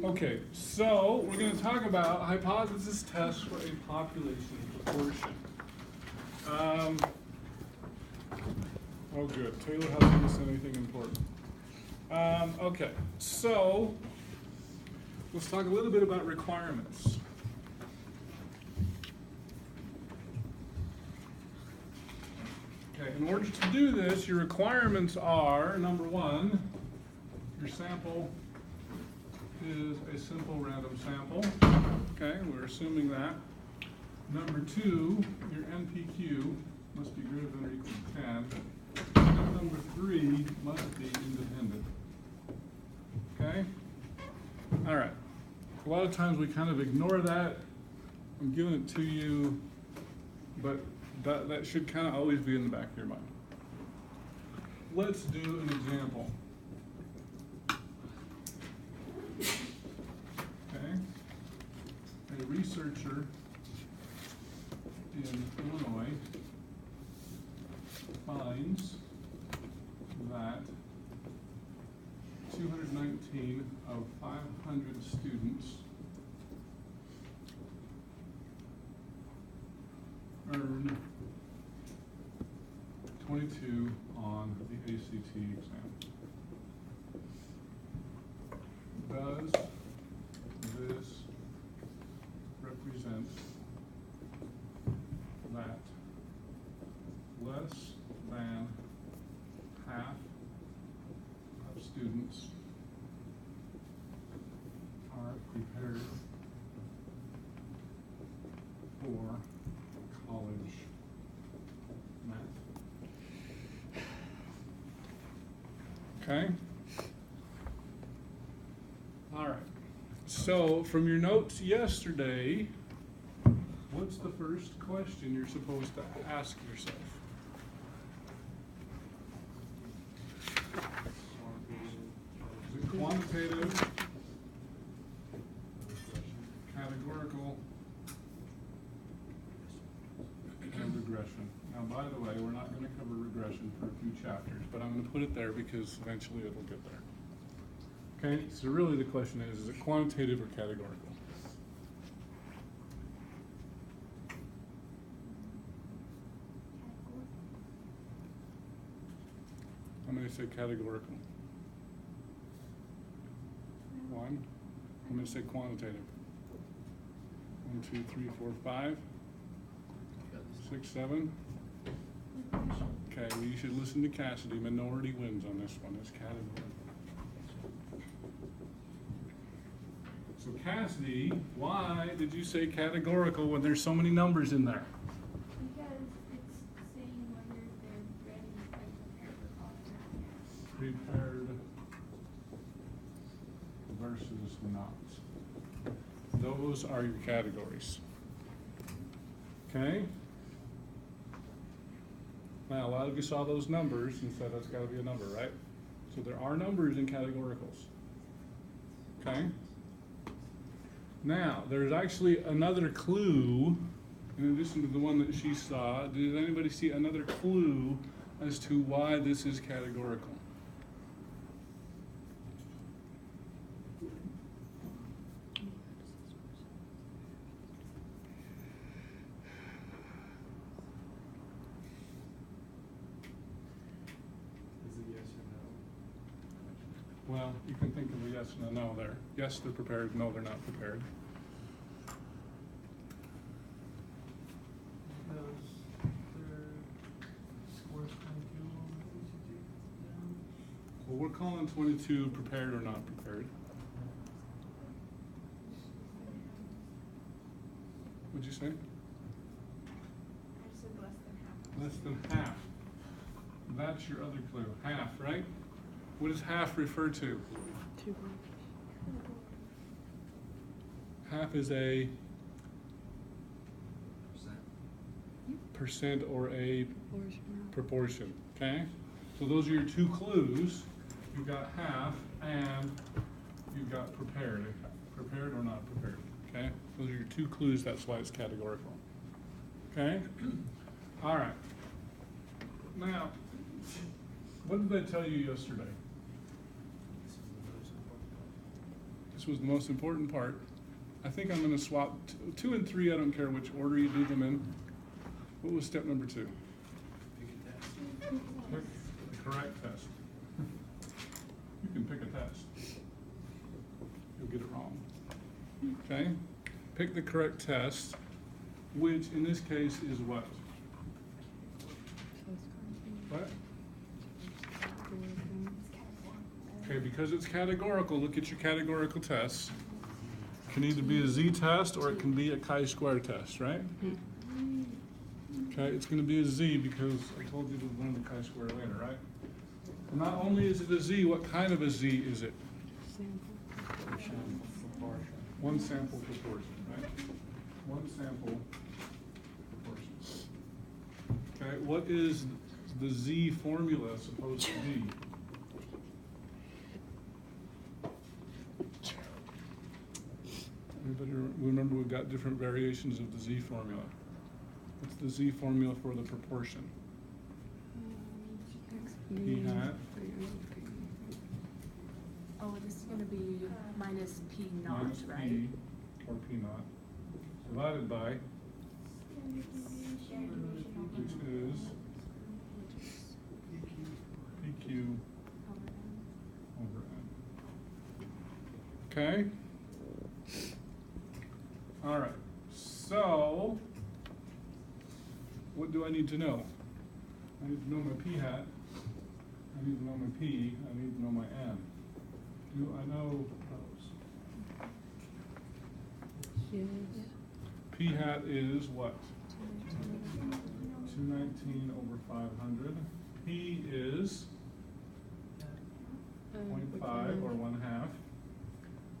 Okay, so we're going to talk about hypothesis tests for a population proportion. Oh, good. Taylor hasn't missed anything important. Okay, so let's talk a little bit about requirements. Okay, in order to do this, your requirements are, number one, your sample is a simple random sample. Okay, we're assuming that. Number two, your NPQ must be greater than or equal to 10. And number three must be independent. Okay? All right. A lot of times we kind of ignore that. I'm giving it to you, but that should kind of always be in the back of your mind. Let's do an example. Okay? A researcher in Illinois finds that 219 of 500 students earn 22 on the ACT exam. Does this represent that less than half of students are prepared for college math? Okay. All right. So from your notes yesterday, what's the first question you're supposed to ask yourself? Is it quantitative, categorical, and regression? Now, by the way, we're not going to cover regression for a few chapters, but I'm going to put it there because eventually it'll get there. Okay, so really the question is it quantitative or categorical? I'm going to say categorical. One. I'm going to say quantitative. 1, 2, 3, 4, 5, 6, 7. Okay, well, you should listen to Cassidy. Minority wins on this one. It's categorical. So Cassidy, why did you say categorical when there's so many numbers in there? Because it's saying whether they're ready, like prepared Prepared versus not. Those are your categories. Okay? Now, a lot of you saw those numbers and said that's got to be a number, right? So there are numbers in categoricals. Okay? Now, there's actually another clue, in addition to the one that she saw. Did anybody see another clue as to why this is categorical? Is it yes or no? Well, you can think of a yes and a no there. Yes, they're prepared. No, they're not prepared. Because their scores 22 on the ACT exam. Well, we're calling 22 prepared or not prepared. What'd you say? I said less than half. Less than half. That's your other clue. Half, right? What does half refer to? Half is a percent or a proportion. Okay? So those are your two clues. You've got half and you've got prepared. Prepared or not prepared. Okay? Those are your two clues. That's why it's categorical. Okay? All right. Now, what did they tell you yesterday? This was the most important part. I think I'm gonna swap 2 and 3, I don't care which order you do them in. What was step number 2? Pick the correct test. You can pick a test. You'll get it wrong. Okay? Pick the correct test, which in this case is what? What? Okay, because it's categorical, look at your categorical tests. It can either be a z-test or it can be a chi-square test, right? Okay, it's going to be a z because I told you to learn the chi-square later, right? And not only is it a z, what kind of a z is it? One sample proportion, right? One sample proportion. Okay, what is the z formula supposed to be? Everybody remember we've got different variations of the z formula. What's the z formula for the proportion? P hat. Oh, this is gonna be minus P naught, Minus right? P, or P naught, divided by, which is PQ over N. Okay? All right, so what do I need to know? I need to know my P hat, I need to know my P, I need to know my N. Do I know those? Yes. P hat is what? 219 over 500. P is 0.5 or 1/2.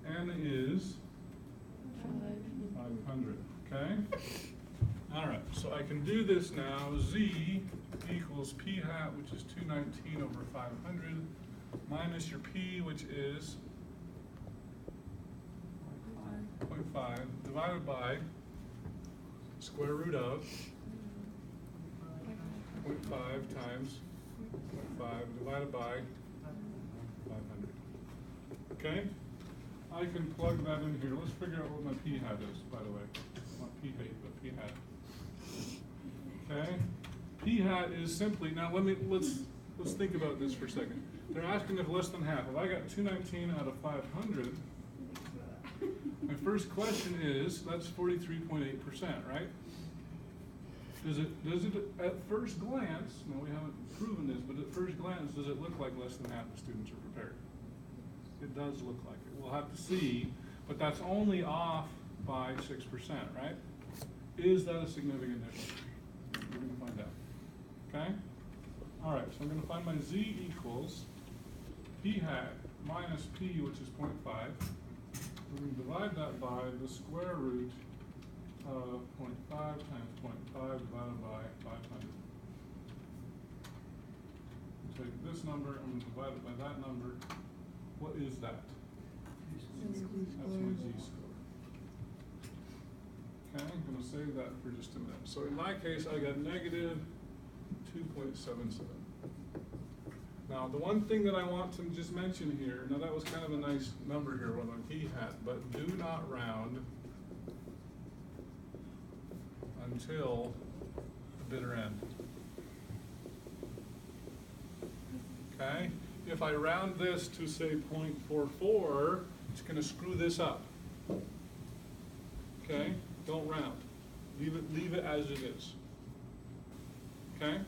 N is 500, okay? All right, so I can do this now. Z equals P hat, which is 219 over 500, minus your P, which is 0.5, divided by square root of 0.5 times 0.5 divided by 500. Okay? I can plug that in here. Let's figure out what my P hat is, by the way. Not P hat, but P hat. Okay? P hat is simply, now let's think about this for a second. They're asking if less than half. If I got 219 out of 500, my first question is, that's 43.8%, right? Does it at first glance, now we haven't proven this, but at first glance, does it look like less than half the students are prepared? It does look like it. We'll have to see, but that's only off by 6%, right? Is that a significant difference? We're going to find out. Okay? All right, so I'm going to find my z equals P hat minus P, which is 0.5. We're going to divide that by the square root of 0.5 times 0.5 divided by 500. Take this number, I'm going to divide it by that number. What is that? That's my z-score. Okay, I'm going to save that for just a minute. So in my case, I got negative 2.77. Now, the one thing that I want to just mention here, now that was kind of a nice number here with my P hat, but do not round until the bitter end. Okay? If I round this to say 0.44, it's going to screw this up. Okay? Don't round. Leave it as it is. Okay?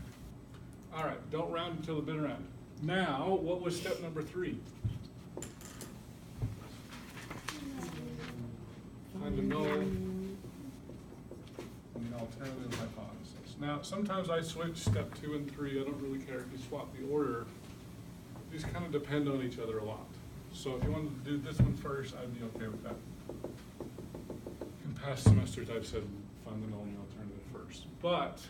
All right, don't round until the bitter end. Now, what was step number 3? Find the null and the alternative hypothesis. Now, sometimes I switch step 2 and 3. I don't really care if you swap the order. These kind of depend on each other a lot. So if you wanted to do this one first, I'd be okay with that. In past semesters, I've said find the null and the alternative first. But,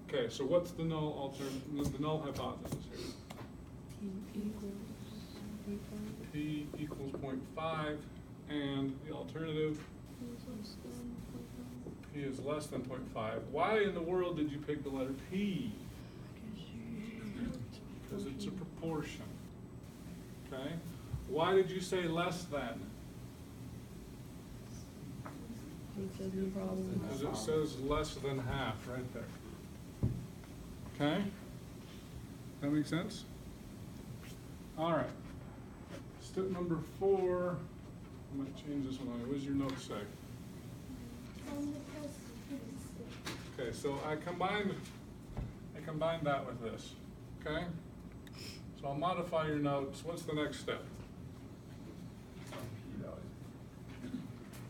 okay, so what's the null alternative, the null hypothesis here? P equals 0.5, and the alternative, P is less than 0.5. Why in the world did you pick the letter P? Because it's a proportion, okay? Why did you say less than? He says no problem. Because it says less than half right there. Okay? That make sense? All right. Step number 4. I'm going to change this one. What does your note say? On the test, it's Okay, so I combined that with this. Okay? So I'll modify your notes. What's the next step?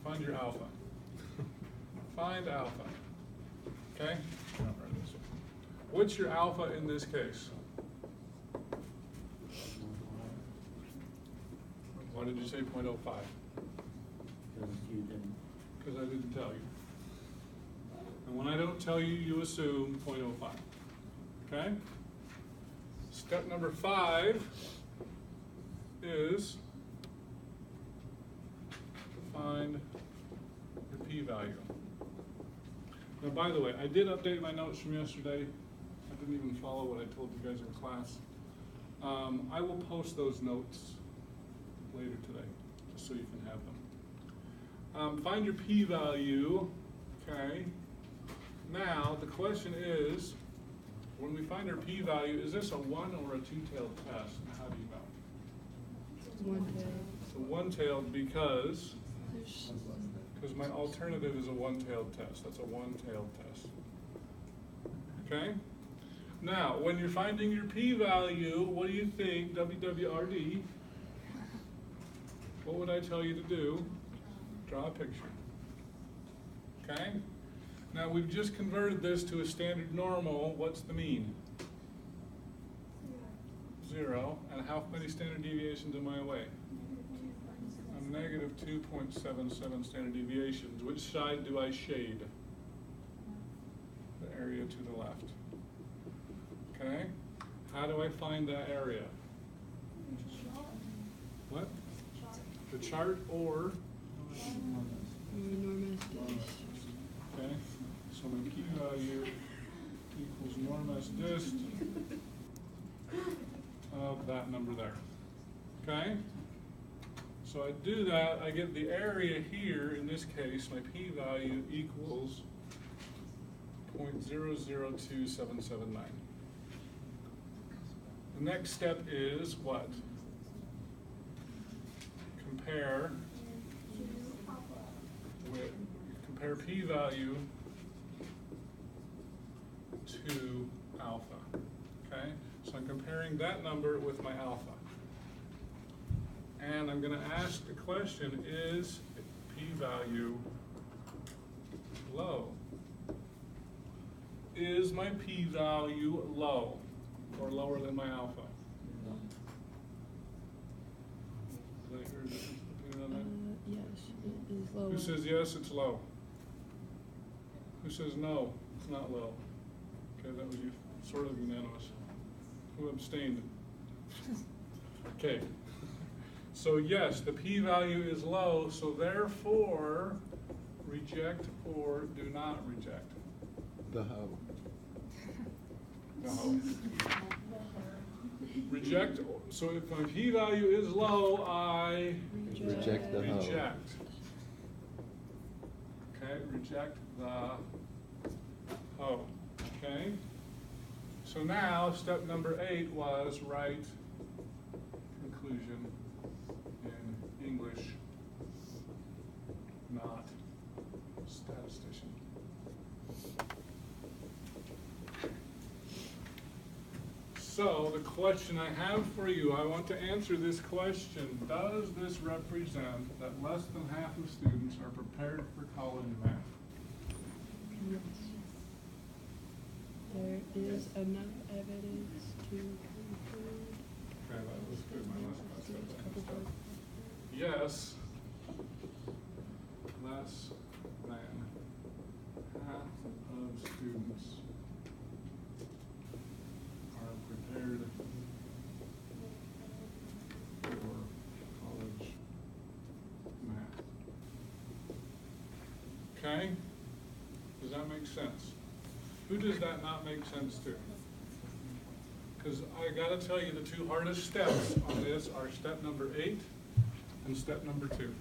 Find your alpha. Find alpha. Okay? What's your alpha in this case? Why did you say 0.05? Because you didn't. Because I didn't tell you. And when I don't tell you, you assume 0.05. Okay? Step number 5 is to find your p-value. Now, by the way, I did update my notes from yesterday. I didn't even follow what I told you guys in class. I will post those notes later today, just so you can have them. Find your p-value, okay? Now, the question is, when we find our p-value, is this a one or a two-tailed test? And how do you know? One tail. It's a one-tailed because my alternative is a one-tailed test. That's a one-tailed test. Okay? Now, when you're finding your p-value, what do you think, WWRD? What would I tell you to do? Draw a picture. Okay? Now, we've just converted this to a standard normal. What's the mean? 0. And how many standard deviations am I away? I'm negative 2.77 standard deviations. Which side do I shade? The area to the left. Okay? How do I find that area? What? The chart or? Norm S dash. Okay? So my p-value equals norm S dist of that number there. Okay? So I do that, I get the area here, in this case, my p-value equals 0.002779. The next step is what? Compare p-value to alpha. Okay? So I'm comparing that number with my alpha. And I'm going to ask the question, is p-value low? Is my p-value low or lower than my alpha? Did I hear difference between on that? Yes, it is lower. Who says yes, it's low? Who says no, it's not low? Okay, that was you, sort of unanimous. Who abstained? Okay. So yes, the p-value is low, so therefore, reject or do not reject. The hoe. The hoe. Reject, so if my p-value is low, I Reject the hoe. reject. Okay, reject the hoe. Okay? So now, step number 8 was write conclusion in English, not statistician. So the question I have for you, I want to answer this question. Does this represent that less than half of students are prepared for college math? Yes. There is enough evidence to conclude. Okay, that was good. My last class There's got a couple that. more. Yes, less than half of students are prepared for college math. Okay? Does that make sense? Who does that not make sense to? Because I gotta tell you, the two hardest steps on this are step number 8 and step number 2.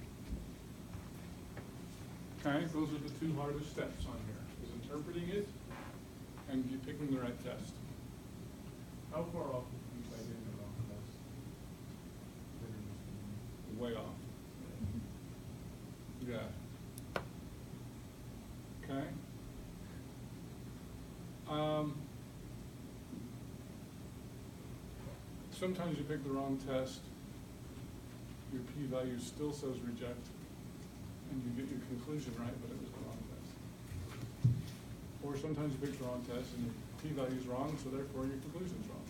Okay, those are the two hardest steps on here, is interpreting it and you picking the right test. How far off is you by getting the wrong test? Way off. Yeah. Okay. Sometimes you pick the wrong test, your p-value still says reject, and you get your conclusion right, but it was the wrong test. Or sometimes you pick the wrong test and your p-value is wrong, so therefore your conclusion's wrong.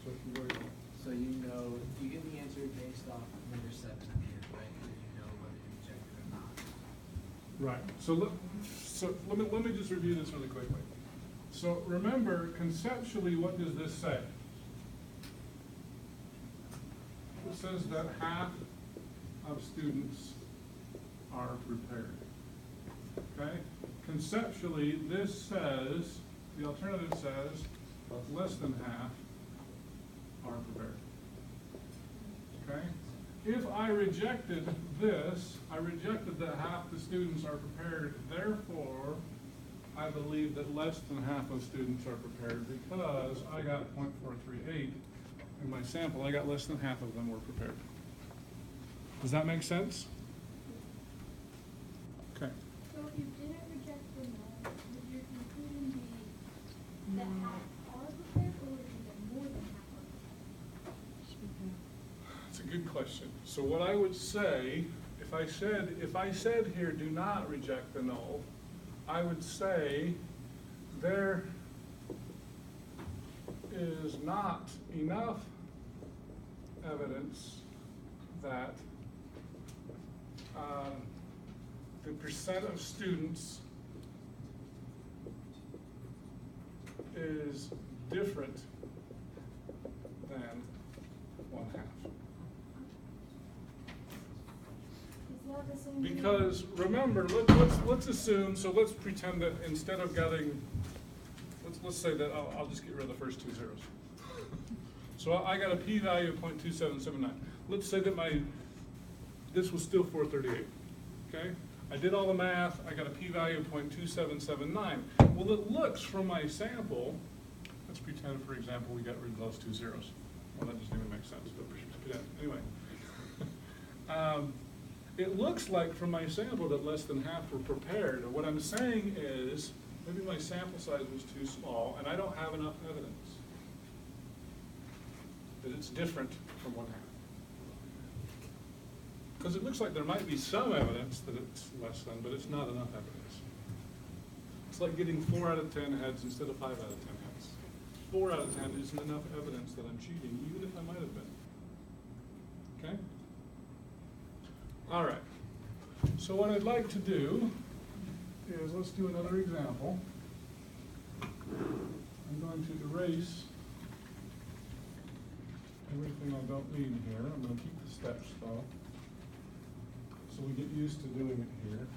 So it can go either way. So you know, you get the answer based off number 7 at the end, right? Because you know whether you reject it or not. Right, so let me just review this really quickly. So remember, conceptually, what does this say? It says that half of students are prepared. Okay? Conceptually, this says, the alternative says, less than half are prepared. Okay? If I rejected this, I rejected that half the students are prepared, therefore, I believe that less than half of students are prepared because I got 0.438 in my sample, I got less than half of them were prepared. Does that make sense? Okay. So if you didn't reject the null, would your conclusion be that half are prepared, or would it be that more than half are prepared? That's a good question. So what I would say, if I said here, do not reject the null, I would say there is not enough evidence that the percent of students is different than 1/2. Is that the same? thing? Because remember, let's assume, so let's pretend that instead of getting, let's say that I'll just get rid of the first 2 zeros. So I got a p-value of 0.2779. Let's say that this was still 438, okay? I did all the math, I got a p-value of 0.2779. Well, it looks from my sample, let's pretend, for example, we got rid of those 2 zeros. Well, that doesn't even make sense, but pretend, anyway. It looks like from my sample that less than half were prepared. What I'm saying is, maybe my sample size was too small and I don't have enough evidence that it's different from 1/2. Because it looks like there might be some evidence that it's less than, but it's not enough evidence. It's like getting 4 out of 10 heads instead of 5 out of 10 heads. 4 out of 10 isn't enough evidence that I'm cheating, even if I might have been. Okay? All right. So what I'd like to do is, let's do another example. I'm going to erase everything I don't need here. I'm going to keep the steps though, so we get used to doing it here.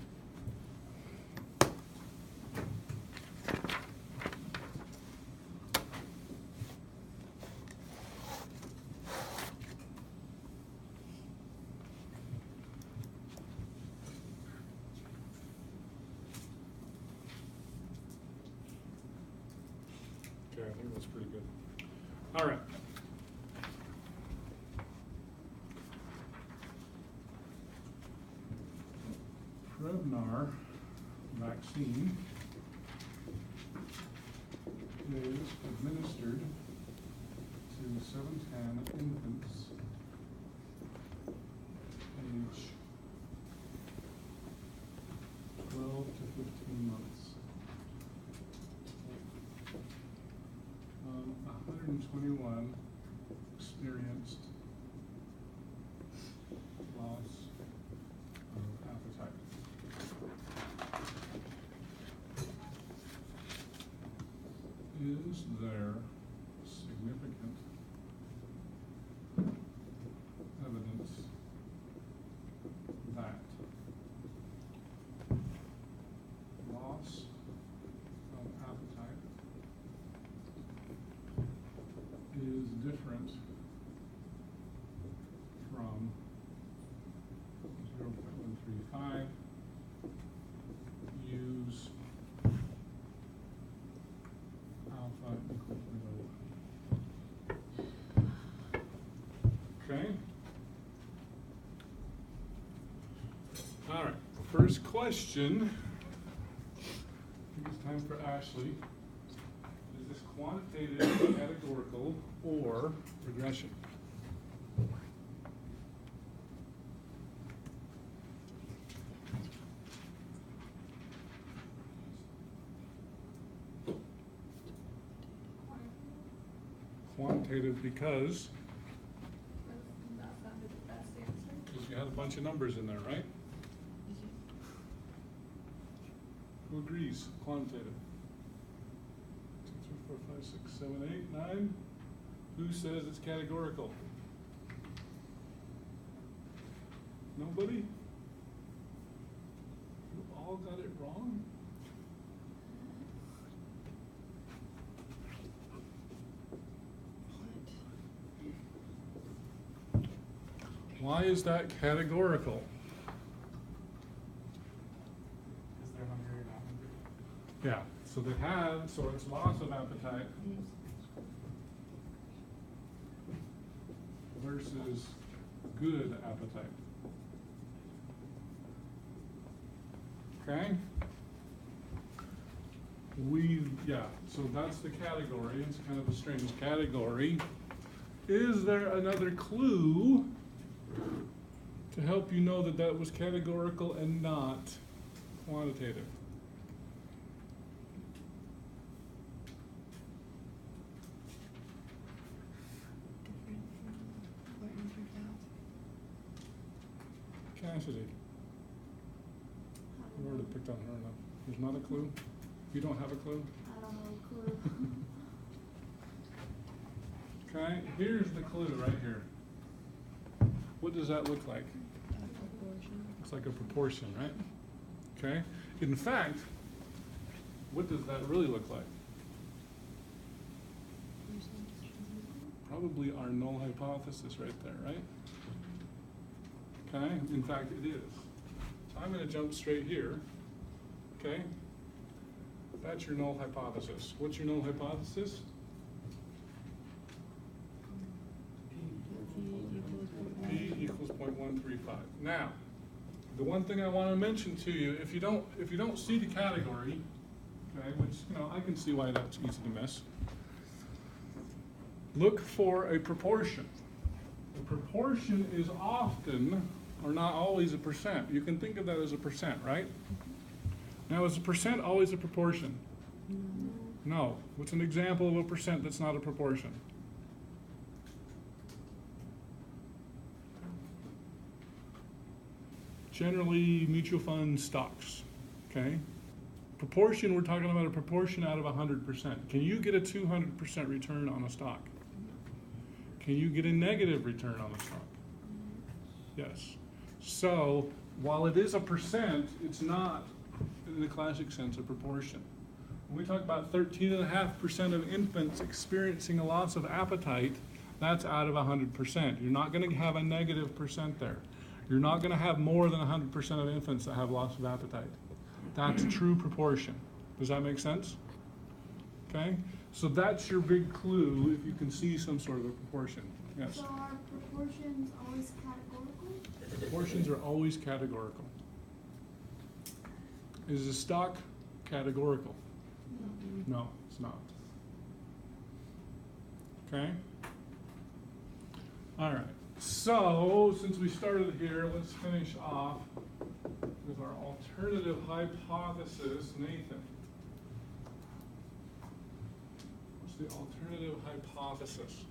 Okay, I think that's pretty good. All right. Prevnar vaccine is administered to 710 infants age 12 to 15 months. 121 experienced loss of appetite. Is there significant First question, I think it's time for Ashley. Is this quantitative, categorical, or regression? Quantitative because That sounded the best answer. you had a bunch of numbers in there, right? Who agrees? Quantitative. 2, 3, 4, 5, 6, 7, 8, 9. Who says it's categorical? Nobody? You all got it wrong? Why is that categorical? Because they're hungry or not hungry. Yeah, so they have, so it's loss of appetite versus good appetite. Okay? So that's the category. It's kind of a strange category. Is there another clue to help you know that that was categorical and not quantitative? Different from what you took out. Cassidy, we already picked on her enough. There's not a clue? You don't have a clue? I don't know a clue. Okay, here's the clue right here. What does that look like? Proportion. It's like a proportion, right? Okay, in fact, what does that really look like? Probably our null hypothesis right there, right? Okay, in fact, it is. So I'm gonna jump straight here, okay? That's your null hypothesis. What's your null hypothesis? P equals 0.135. Now, the one thing I want to mention to you, if you don't see the category, okay, which I can see why that's easy to miss. Look for a proportion. A proportion is often, or not always, a percent. You can think of that as a percent, right? Now, is a percent always a proportion? No. What's an example of a percent that's not a proportion? Generally, mutual fund stocks, okay? Proportion, we're talking about a proportion out of 100%. Can you get a 200% return on a stock? Can you get a negative return on a stock? Yes. So, while it is a percent, it's not, in the classic sense, a proportion. When we talk about 13.5% of infants experiencing a loss of appetite, that's out of 100%. You're not going to have a negative percent there. You're not going to have more than 100% of infants that have loss of appetite. That's true proportion. Does that make sense? Okay? So that's your big clue if you can see some sort of a proportion. Yes? So are proportions always categorical? Proportions are always categorical. Is a stock categorical? No, it's not. Okay? All right. So, since we started here, let's finish off with our alternative hypothesis. Nathan, what's the alternative hypothesis?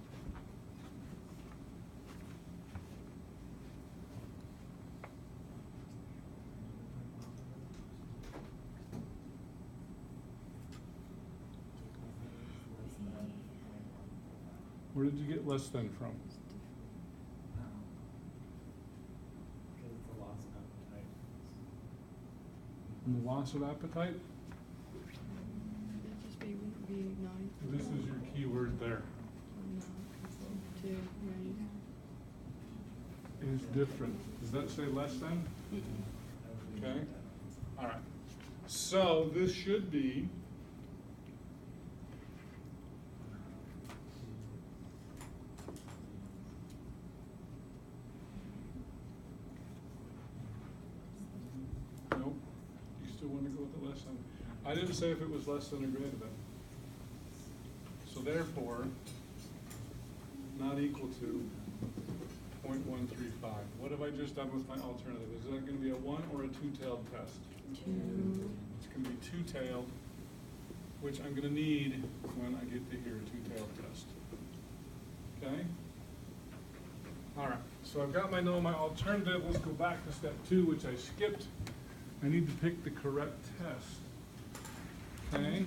Where did you get less than from? Because it's a loss of appetite. From the loss of appetite? That'd just be 9. This is your key word there. To right. Is different. Does that say less than? Okay. All right. So this should be equal to less than. I didn't say if it was less than or greater than. So therefore, not equal to 0.135. What have I just done with my alternative? Is that going to be a one or a two-tailed test? Two. It's going to be two-tailed, which I'm going to need when I get to here, a two-tailed test. Okay? All right, so I've got my alternative. Let's go back to step 2, which I skipped. I need to pick the correct test. Okay?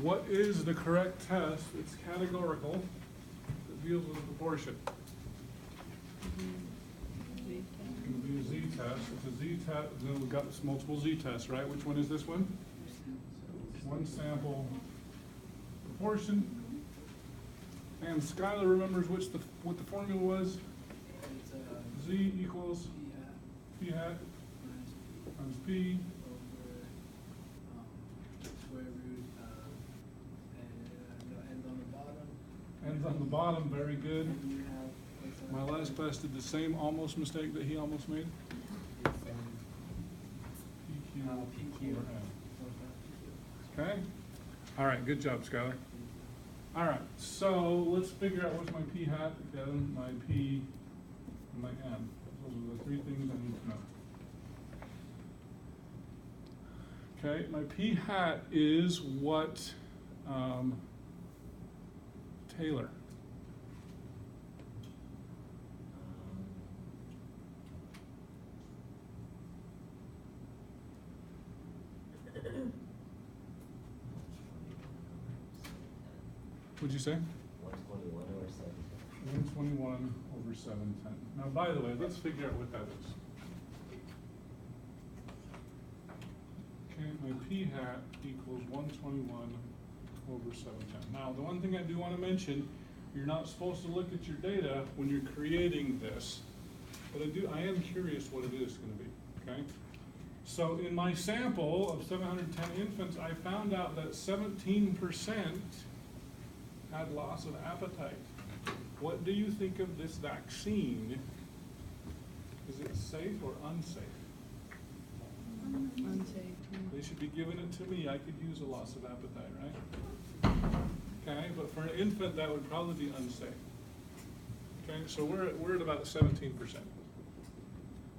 What is the correct test? It's categorical. It deals with a proportion. Z It's going to be a z-test. It's a z-test. Then we've got this multiple z-tests, right? Which one is this one? One sample proportion. And Skylar remembers what the formula was? It's Z equals p hat p hat minus times p p over square root and ends on the bottom. ends on the bottom. Very good. And you have what's My last class did the same almost mistake that he almost made. it's, PQ PQ. over N. Okay? All right, good job, Skylar. All right, so let's figure out what's my p hat, again, my p, and my n. Those are the 3 things I need to know. Okay, my p hat is what Taylor. What'd you say? 121 over 710. 121 over 710. Now, by the way, let's figure out what that is. Okay, my p hat equals 121 over 710. Now, the one thing I do want to mention, you're not supposed to look at your data when you're creating this, but I am curious what it is going to be, okay? So in my sample of 710 infants, I found out that 17% had loss of appetite. What do you think of this vaccine? Is it safe or unsafe? Unsafe. They should be giving it to me. I could use a loss of appetite, right? Okay, but for an infant, that would probably be unsafe. Okay, so we're at about 17%.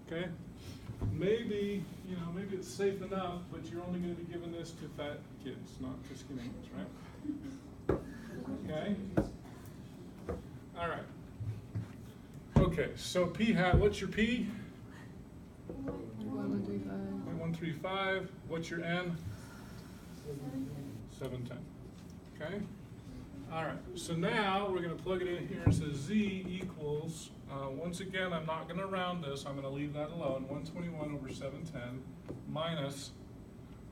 Okay, maybe maybe it's safe enough, but you're only going to be giving this to fat kids, not to skinny ones, right? Okay. All right. Okay, so p hat. What's your p? 135. 0.135. What's your n? 710. Okay? All right, so now we're going to plug it in here. It says z equals, once again, I'm not going to round this. I'm going to leave that alone. 121 over 710 minus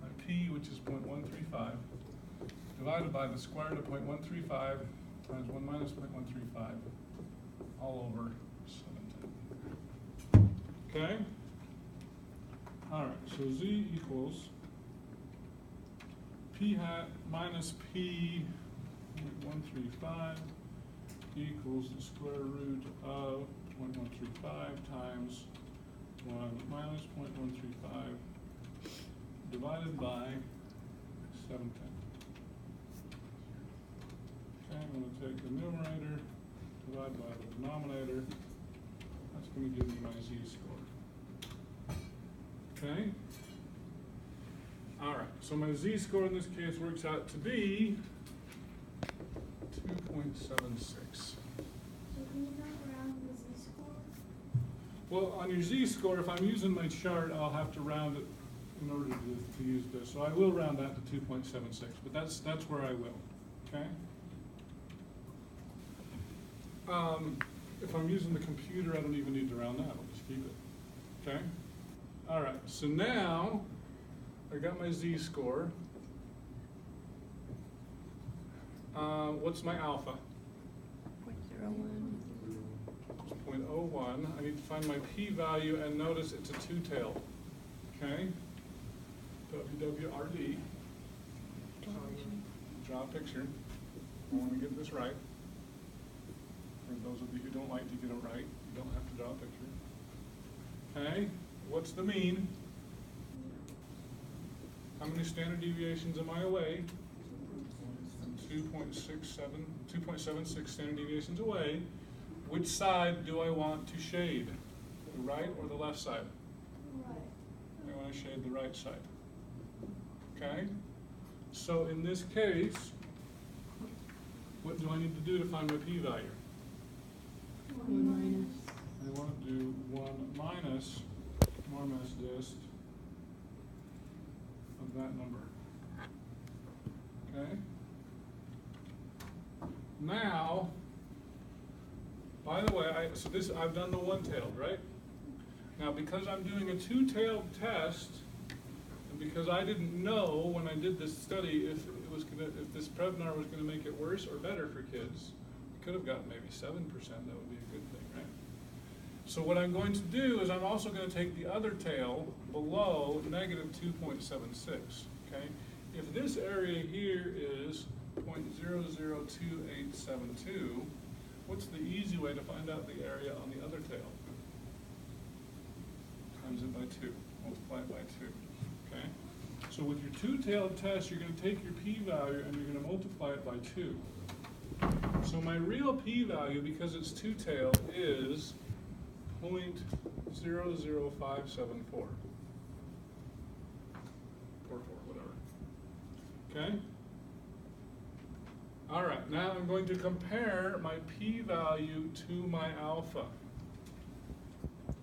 my p, which is 0.135, divided by the square root of 0.135 times 1 minus 0.135, all over 710. Okay? All right, so z equals p hat minus p 0.135 equals the square root of 0.135 times 1 minus 0.135 divided by 710. Okay, I'm going to take the numerator, divide by the denominator. That's going to give me my z-score. Okay? All right, so my z-score in this case works out to be 2.76. So can you not round the z-score? Well, on your z-score, if I'm using my chart, I'll have to round it in order to use this. So I will round that to 2.76, but that's where I will, okay? If I'm using the computer, I don't even need to round that. I'll just keep it, okay? All right, so now I got my z-score. What's my alpha? 0.01. 0.01. I need to find my p-value, and notice it's a two-tailed. Okay? WWRD. Draw a picture. I want to get this right. For those of you who don't like to get it right, you don't have to draw a picture. Okay? What's the mean? how many standard deviations am I away? 2.76 standard deviations away. Which side do I want to shade? The right or the left side? Right. I want to shade the right side. Okay? So in this case, what do I need to do to find my p-value? 1 minus. I want to do 1 minus normus dist of that number. Okay? Now, by the way, I've done the one-tailed, right? Now, because I'm doing a two-tailed test, and because I didn't know when I did this study if this Prevnar was gonna make it worse or better for kids, we could have gotten maybe 7%, that would be a good thing, right? So what I'm going to do is I'm also gonna take the other tail below negative 2.76, okay? If this area here is 0.002872, what's the easy way to find out the area on the other tail? Times it by 2, multiply it by 2, okay? So with your two-tailed test, you're gonna take your p-value and you're gonna multiply it by 2. So my real p-value, because it's two-tailed, is 0.00574. Or 4, whatever. Okay? All right, now I'm going to compare my p-value to my alpha.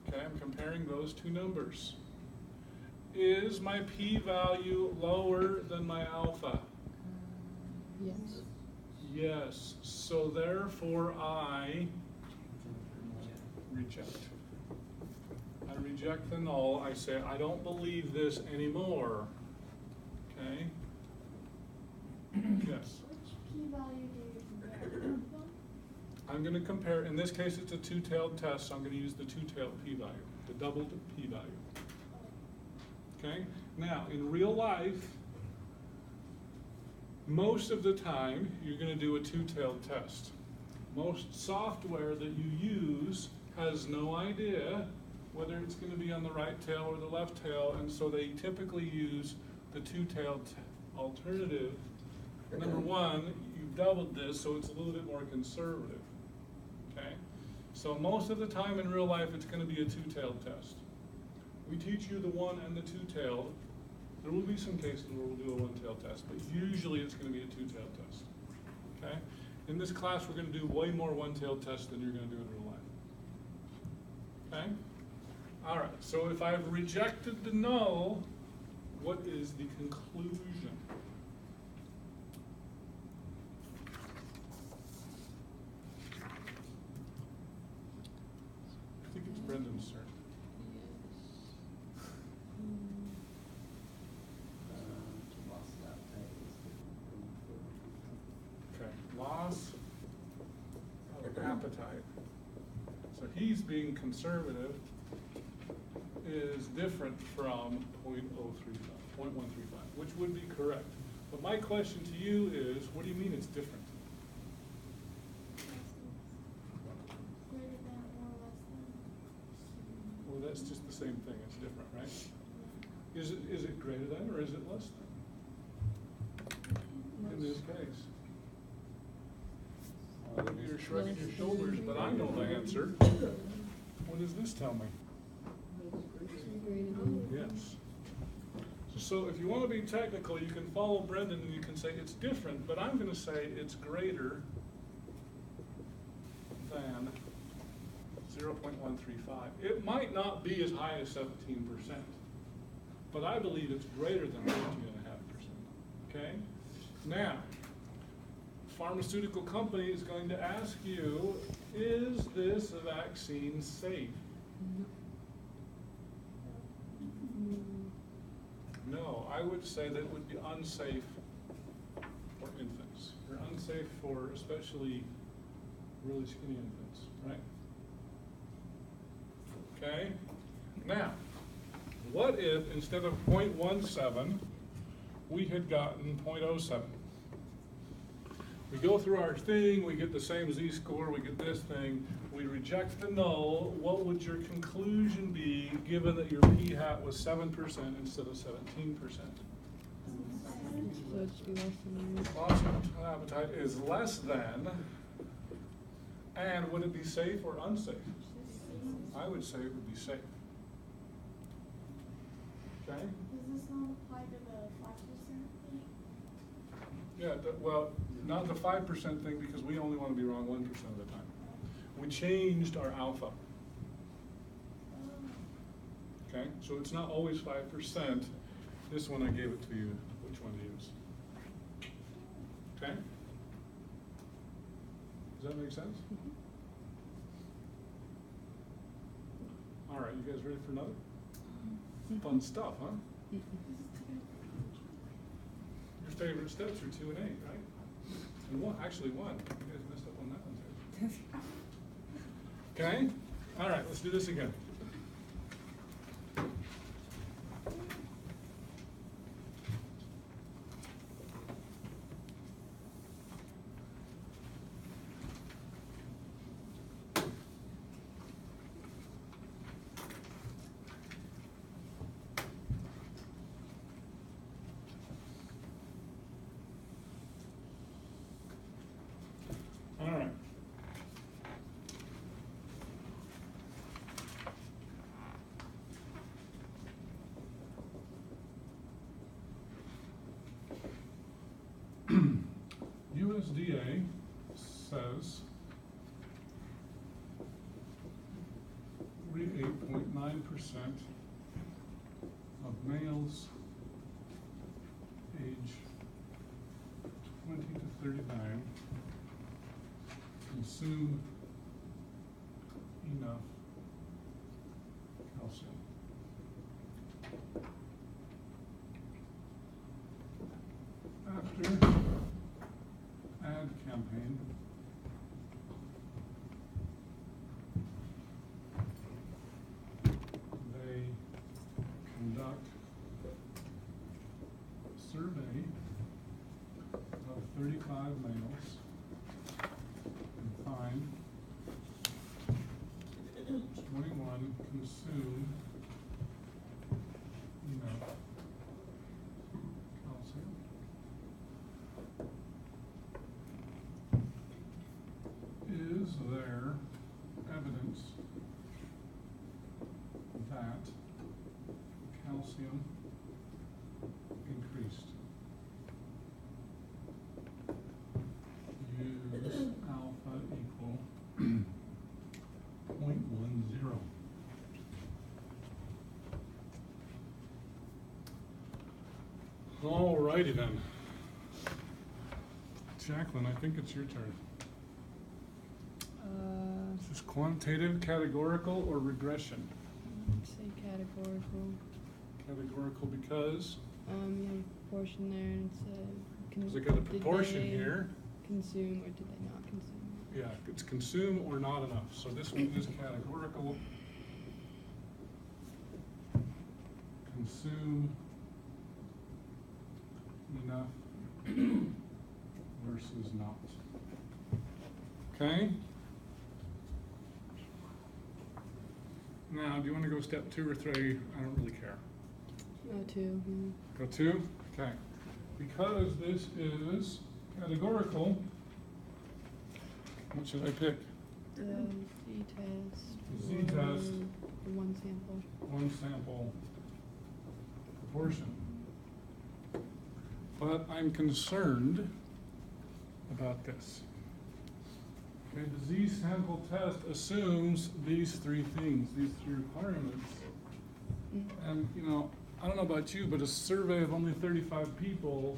Okay, I'm comparing those two numbers. Is my p-value lower than my alpha? Yes. Yes, so therefore I reject. I reject the null. I say, I don't believe this anymore. Okay? Yes. Which p-value do you compare? I'm going to compare, in this case it's a two-tailed test, so I'm going to use the two-tailed p-value, the doubled p-value. Okay? Now, in real life, most of the time, you're going to do a two-tailed test. Most software that you use has no idea whether it's going to be on the right tail or the left tail, and so they typically use the two-tailed alternative. Number one, you've doubled this, so it's a little bit more conservative. Okay? So most of the time in real life, it's going to be a two-tailed test. We teach you the one and the two-tailed. There will be some cases where we'll do a one-tailed test, but usually it's going to be a two-tailed test. Okay? In this class, we're going to do way more one-tailed tests than you're going to do in real life. Okay? All right, so if I've rejected the null, what is the conclusion? I think it's Brendan's turn. Okay, loss of appetite. So he's being conservative is different from 0.135, which would be correct. But my question to you is, what do you mean it's different? Greater than or less than? Well, that's just the same thing, it's different, right? Is it greater than or is it less than? In this case. All of you are shrugging your shoulders, but I know the answer. What does this tell me? Yes. So if you want to be technical, you can follow Brendan and you can say it's different, but I'm going to say it's greater than 0.135. It might not be as high as 17%, but I believe it's greater than 13.5%. Okay? Now, pharmaceutical company is going to ask you, is this vaccine safe? No, I would say that it would be unsafe for infants. Or unsafe for especially really skinny infants, right? Okay? Now, what if instead of 0.17, we had gotten 0.07? We go through our thing, we get the same z-score, we get this thing, we reject the null. What would your conclusion be given that your p-hat was 7% instead of 17%? So it should be less than that. Loss of appetite is less than, and would it be safe or unsafe? I would say it would be safe. Okay? Does this not apply to the 5% thing? Yeah, well, not the 5% thing, because we only want to be wrong 1% of the time. We changed our alpha. Okay, so it's not always 5%. This one I gave it to you, which one to use. Okay? Does that make sense? All right, you guys ready for another? Fun stuff, huh? Your favorite steps are 2 and 8, right? And 1, actually 1. You guys messed up on that one too. Okay? All right, let's do this again. All right. USDA says 48.9% of males age 20 to 39 consume enough calcium. After ad campaign, they conduct a survey of 35 males and find 21 consume enough calcium. Is there evidence that calcium increased? Use alpha equal 0.10. All righty then. Jacqueline, I think it's your turn. Is this quantitative, categorical, or regression? Let's say categorical. Categorical because, You have a proportion there and it said. because I got a proportion here. Consume or did they not consume? Yeah, it's consume or not enough. So this one is categorical. Consume enough versus not. Okay? Now, do you want to go step 2 or 3? I don't really care. Two. Go 2? Okay. Because this is categorical, what should I pick? The Z-test. Z-test. The one sample. One sample proportion. But I'm concerned about this. Okay, the Z-sample test assumes these 3 things, these 3 requirements. And, you know, I don't know about you, but a survey of only 35 people,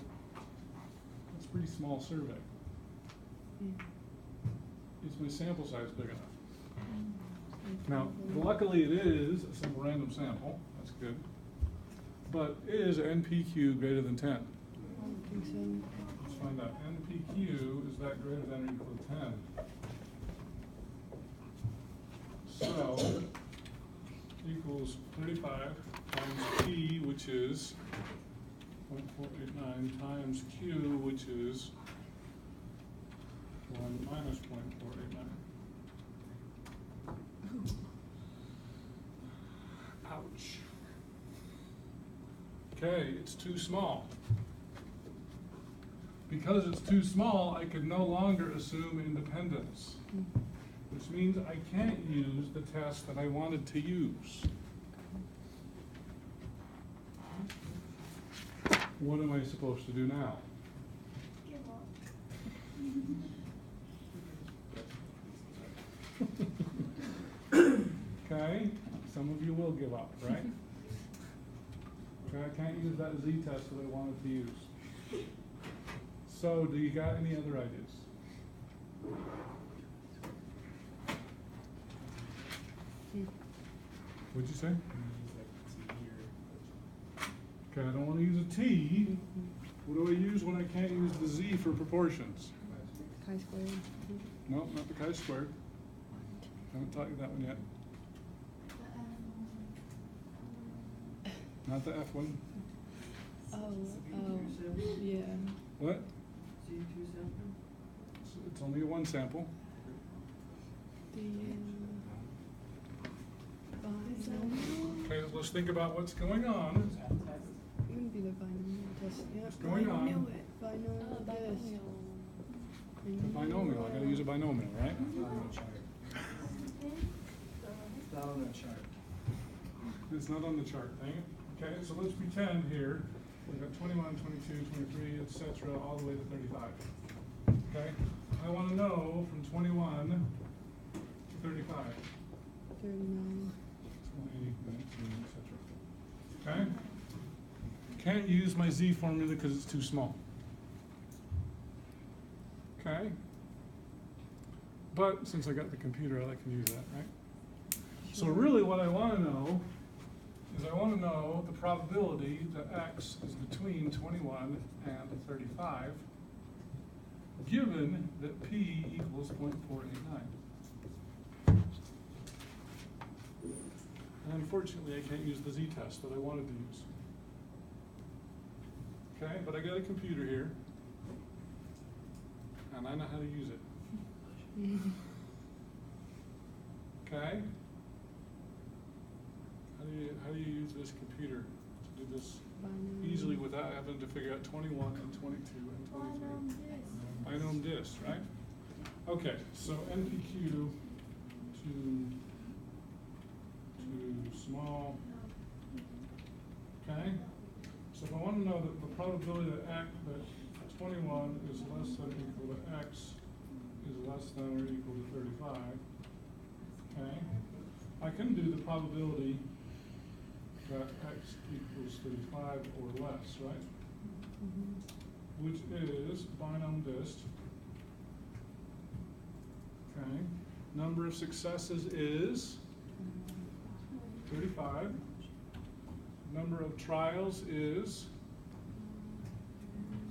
that's a pretty small survey. Is my sample size big enough? Now, luckily it is a simple random sample, that's good. But is NPQ greater than 10? I don't think so. Let's find out. NPQ, is that greater than or equal to 10? So, equals 35 times P, which is 0.489, times Q, which is 1 minus 0.489. Ouch. Okay, it's too small. Because it's too small, I could no longer assume independence, which means I can't use the test that I wanted to use. What am I supposed to do now? Give up. Okay, some of you will give up, right? Okay, I can't use that Z test that I wanted to use. So, do you got any other ideas? What'd you say? Okay, I don't want to use a T. What do I use when I can't use the Z for proportions? Chi-squared. No, not the chi-squared. Haven't taught you that one yet. Not the F one. Oh, yeah. What? C2 sample? It's only a one sample. The binomial. Okay, let's think about what's going on. It wouldn't be the binomial test. Yep. What's going on? I knew it. Binomial test. The binomial, I gotta use a binomial, right? It's not on the chart. It's not on the chart, dang it. Okay, so let's pretend here, we've got 21, 22, 23, etc., all the way to 35. Okay, I wanna know from 21 to 35. 39. 20, 19, etc. Okay? Can't use my Z formula because it's too small. Okay? But since I got the computer, I can use that, right? So really what I want to know is I want to know the probability that X is between 21 and 35, given that P equals 0.489. And unfortunately, I can't use the Z test that I wanted to use. Okay, but I got a computer here, and I know how to use it. Okay? How do you use this computer to do this Binomial. easily without having to figure out 21 and 22 and 23? Binom dis, right? Okay, so NPQ to small. Okay? So if I want to know that the probability that 21 is less than or equal to X is less than or equal to 35, okay? I can do the probability that X equals 35 or less, right? Which is binom dist. Okay. Number of successes is 35. Number of trials is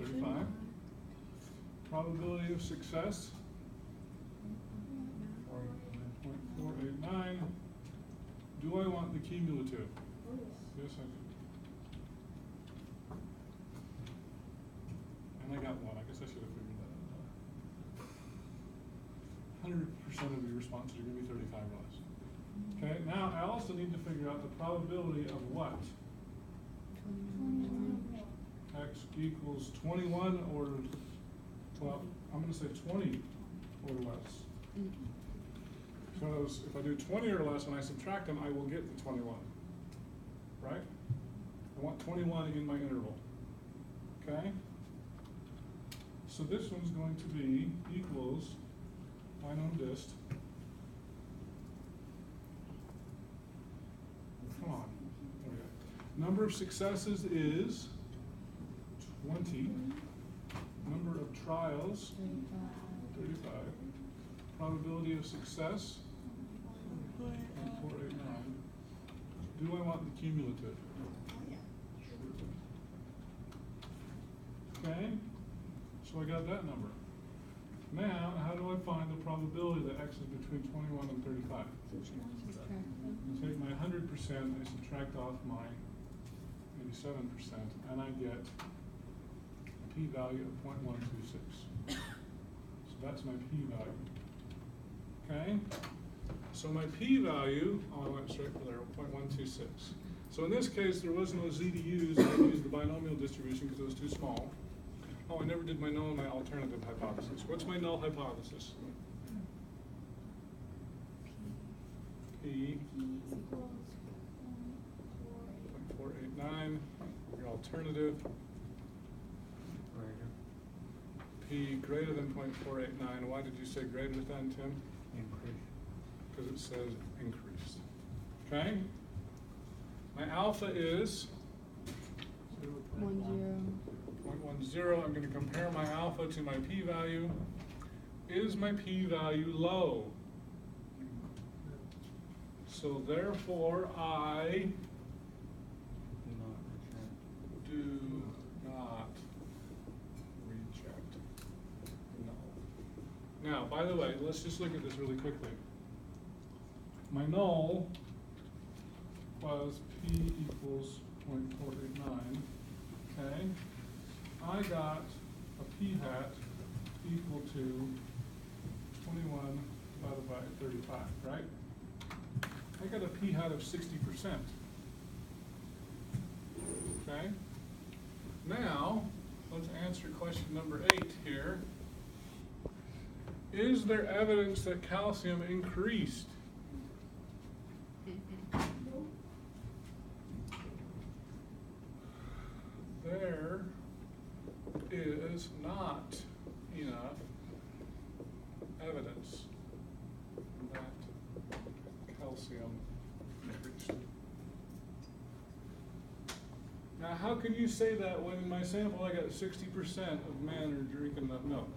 35. Probability of success 0.489. Do I want the cumulative? Yes, I do. And I got one. I guess I should have figured that out. 100% of your responses are going to be 35 or less. Okay, now I also need to figure out the probability of what? X equals 21 or, well, I'm going to say 20 or less. Because if I do 20 or less and I subtract them, I will get the 21. Right? I want 21 in my interval. Okay? So this one's going to be equals binom dist. Come on. There we go. Number of successes is 20. Number of trials, 35. Probability of success, 0.489. Do I want the cumulative? Okay, so I got that number. Now, how do I find the probability that X is between 21 and 35? I take my 100%, I subtract off my 87%, and I get a p-value of 0.126. So that's my p-value. Okay? So my p-value, oh, I went straight for there, 0.126. So in this case, there was no z to use. I used the binomial distribution because it was too small. Oh, I never did my null and my alternative hypothesis. What's my null hypothesis? P P equals 489. Your alternative, P greater than 0.489. Why did you say greater than, Tim? Increase. Because it says increased. Okay? My alpha is 1, 0. 0.10. I'm going to compare my alpha to my p-value. Is my p-value low? So therefore, I do not reject null. Now, by the way, let's just look at this really quickly. My null was p equals 0.489. Okay? I got a p hat equal to 21 divided by 35, right? I got a p hat of 60%. Okay? Now, let's answer question number 8 here. Is there evidence that calcium increased? There is not enough evidence that calcium increased. Now, how can you say that when in my sample I got 60% of men are drinking enough milk?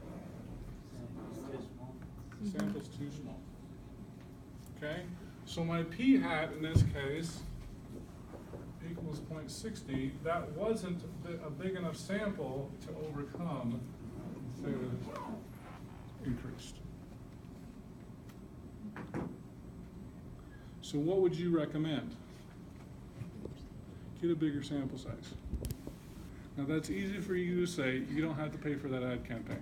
The sample's too small. Okay? So my p hat in this case equals 0.60. That wasn't a big enough sample to overcome the increased. So what would you recommend? Get a bigger sample size. Now that's easy for you to say. You don't have to pay for that ad campaign.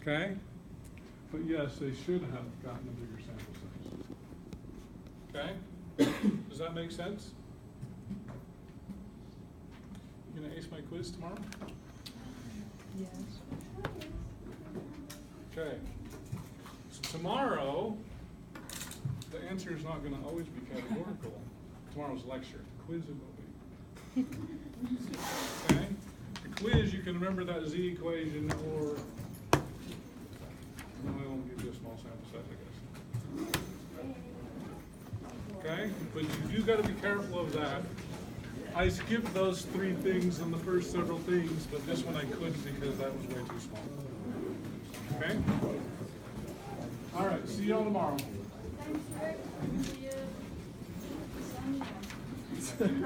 Okay? But yes, they should have gotten a bigger sample size. Okay? Does that make sense? You gonna ace my quiz tomorrow? Yes. Okay. So tomorrow, the answer is not gonna always be categorical. Tomorrow's lecture. The quiz it will be. Okay? The quiz, you can remember that Z equation or no, I won't give you a small sample size, I guess. Okay? But you do gotta be careful of that. I skipped those 3 things in the first several things, but this one I couldn't because that was way too small. Okay? All right, see y'all tomorrow. Thanks, Rick. See you. Sunny.